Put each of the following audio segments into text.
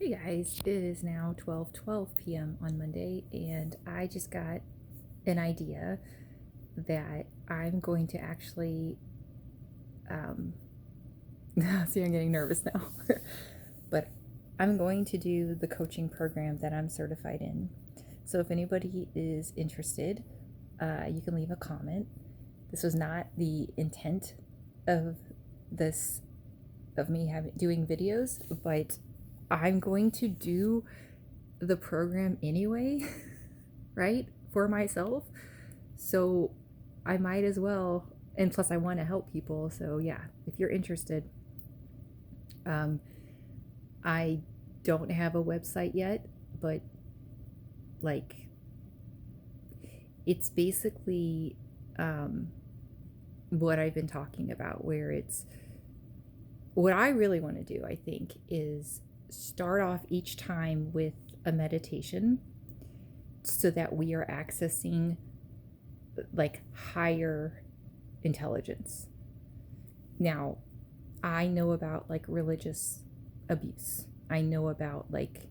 Hey guys, it is now 12:12 p.m. on Monday, and I just got an idea that I'm going to actually see, I'm getting nervous now. But I'm going to do the coaching program that I'm certified in. So if anybody is interested, you can leave a comment. This was not the intent of this of me doing videos, but I'm going to do the program anyway, right? For myself. So I might as well, and plus I want to help people. So yeah, if you're interested, I don't have a website yet, but like it's basically what I've been talking about, where it's what I really want to do, I think, is start off each time with a meditation so that we are accessing like higher intelligence. Now, I know about like religious abuse. I know about like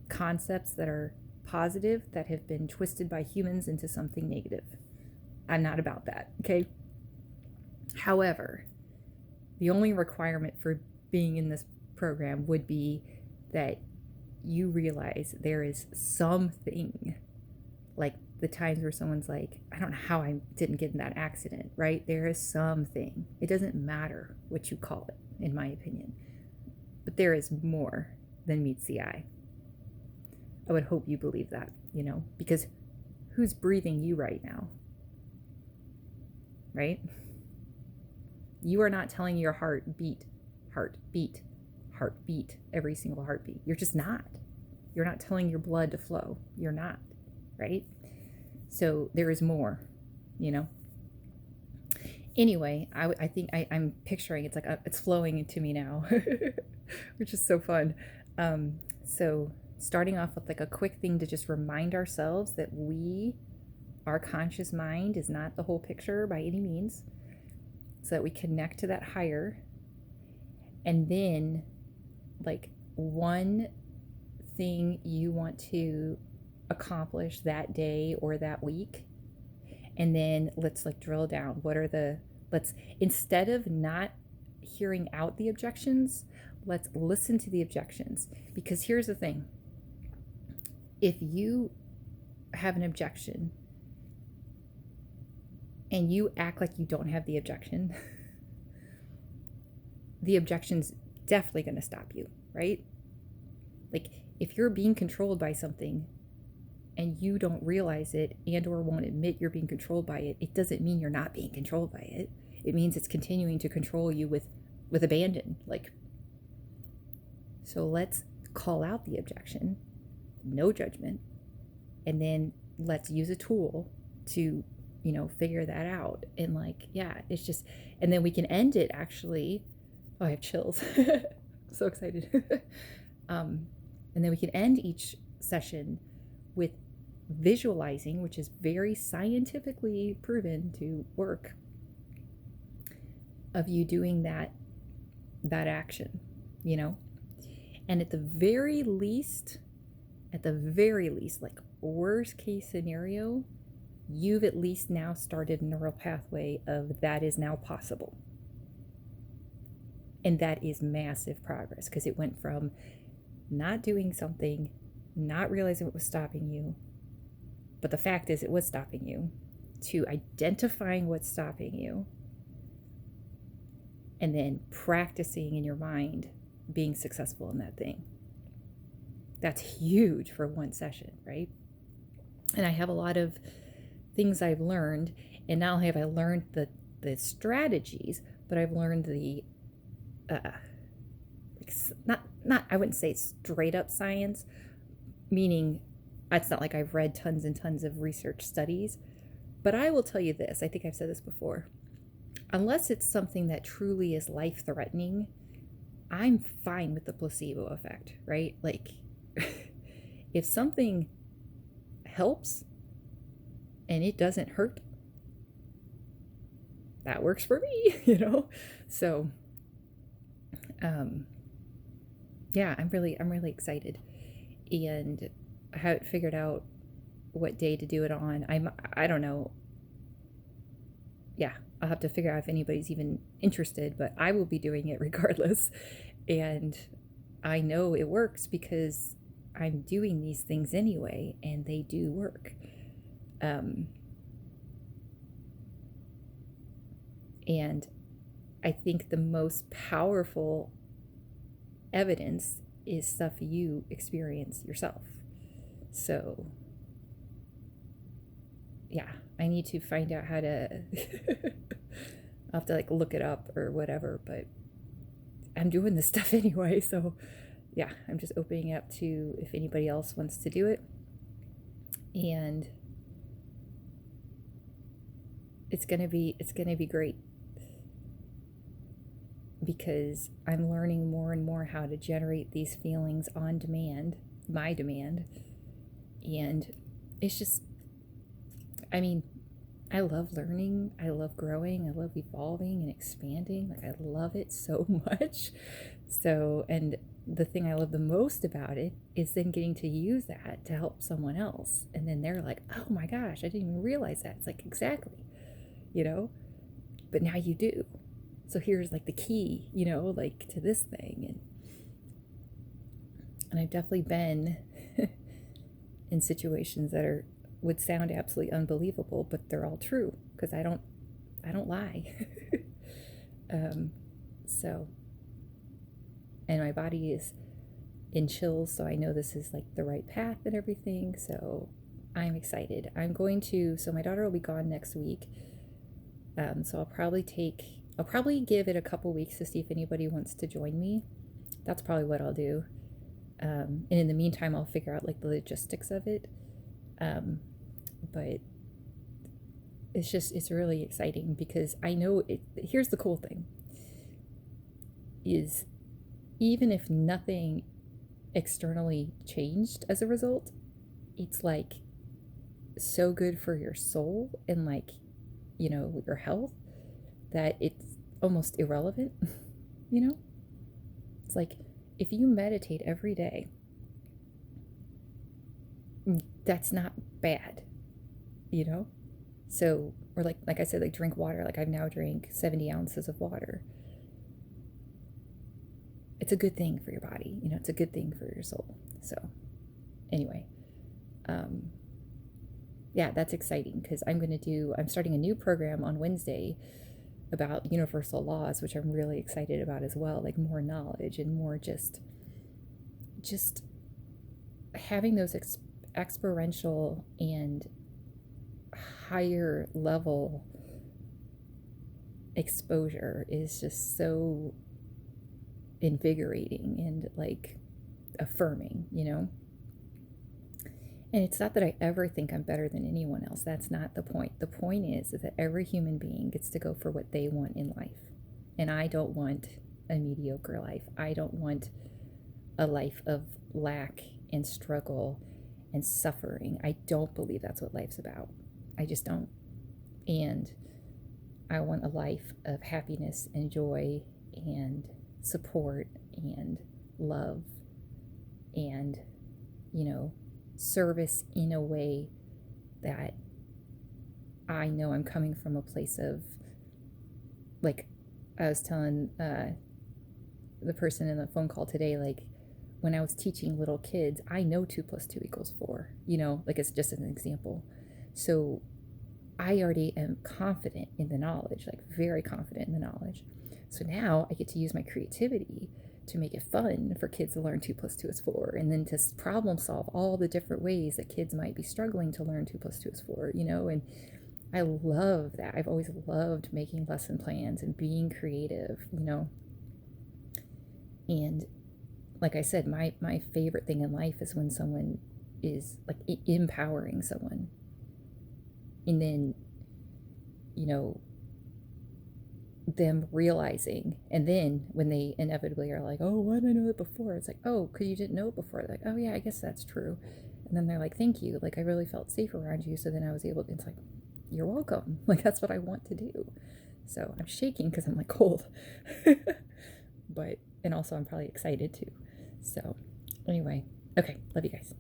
concepts that are positive that have been twisted by humans into something negative. I'm not about that, okay? However, the only requirement for being in this program would be that you realize there is something, like the times where someone's like, I don't know how I didn't get in that accident, right? There is something. It doesn't matter what you call it, in my opinion. But there is more than meets the eye. I would hope you believe that, because who's breathing you right now? Right? You are not telling your heart beat, every single heartbeat. You're just not. You're not telling your blood to flow. You're not, right? So there is more, you know? Anyway, I think I'm picturing it's like it's flowing into me now, which is so fun. So starting off with like a quick thing to just remind ourselves that our conscious mind is not the whole picture by any means, so that we connect to that higher. And then like one thing you want to accomplish that day or that week, and then let's like drill down. Let's, instead of not hearing out the objections, let's listen to the objections. Because here's the thing, if you have an objection and you act like you don't have the objection, the objection's definitely going to stop you, right? Like if you're being controlled by something and you don't realize it and or won't admit you're being controlled by it, it doesn't mean you're not being controlled by it. It means it's continuing to control you with abandon. So let's call out the objection, no judgment, and then let's use a tool to, figure that out. And it's just, and then we can end it actually. Oh, I have chills. So excited. And then we can end each session with visualizing, which is very scientifically proven to work, of you doing that action, and at the very least, like worst case scenario, you've at least now started a neural pathway of that is now possible. And that is massive progress, because it went from not doing something, not realizing what was stopping you, but the fact is it was stopping you, to identifying what's stopping you, and then practicing in your mind being successful in that thing. That's huge for one session, right? And I have a lot of things I've learned, and not only have I learned the strategies, but I've learned the not I wouldn't say straight up science, meaning it's not like I've read tons and tons of research studies, but I will tell you this, I think I've said this before, unless it's something that truly is life-threatening, I'm fine with the placebo effect, right? Like if something helps and it doesn't hurt, that works for me, So yeah, I'm really excited. And I haven't figured out what day to do it on. I don't know. Yeah, I'll have to figure out if anybody's even interested, but I will be doing it regardless. And I know it works because I'm doing these things anyway, and they do work. Um, and I think the most powerful evidence is stuff you experience yourself. So, yeah, I need to find out how to. I'll have to like look it up or whatever, but I'm doing this stuff anyway. So, yeah, I'm just opening it up to if anybody else wants to do it. And it's gonna be great because I'm learning more and more how to generate these feelings on demand, my demand. And it's just, I mean, I love learning, I love growing, I love evolving and expanding. Like, I love it so much. So, and the thing I love the most about it is then getting to use that to help someone else. And then they're like, oh my gosh, I didn't even realize that. It's like, exactly, you know? But now you do. So here's like the key, like to this thing. And I've definitely been in situations that would sound absolutely unbelievable, but they're all true because I don't lie. So, and my body is in chills, so I know this is like the right path and everything. So I'm excited. So my daughter will be gone next week. So I'll probably give it a couple weeks to see if anybody wants to join me. That's probably what I'll do. And in the meantime, I'll figure out like the logistics of it. But it's really exciting because I know it. Here's the cool thing is even if nothing externally changed as a result, it's like so good for your soul and like, your health that it's almost irrelevant, you know? It's like if you meditate every day, that's not bad, you know? So, or like I said, like drink water. Like I've now drank 70 ounces of water. It's a good thing for your body, it's a good thing for your soul. So, anyway, yeah, that's exciting because I'm starting a new program on Wednesday about universal laws, which I'm really excited about as well. Like more knowledge and more just having those experiential and higher level exposure is just so invigorating and like affirming, And it's not that I ever think I'm better than anyone else. That's not the point. The point is that every human being gets to go for what they want in life. And I don't want a mediocre life. I don't want a life of lack and struggle and suffering. I don't believe that's what life's about. I just don't. And I want a life of happiness and joy and support and love and, service in a way that I know I'm coming from a place of, like I was telling the person in the phone call today, like when I was teaching little kids, I know 2 + 2 = 4, like it's just an example. So I already am confident in the knowledge, like very confident in the knowledge. So now I get to use my creativity to make it fun for kids to learn 2 + 2 = 4, and then to problem solve all the different ways that kids might be struggling to learn 2 + 2 = 4, and I love that. I've always loved making lesson plans and being creative, and like I said, my favorite thing in life is when someone is like empowering someone, and then, them realizing, and then when they inevitably are like, oh, why didn't I know that before? It's like, oh, because you didn't know it before. They're like, oh yeah, I guess that's true. And then they're like, thank you, like I really felt safe around you, so then I was able to, it's like, you're welcome, like that's what I want to do. So I'm shaking because I'm like cold. But and also I'm probably excited too. So, anyway, okay, love you guys.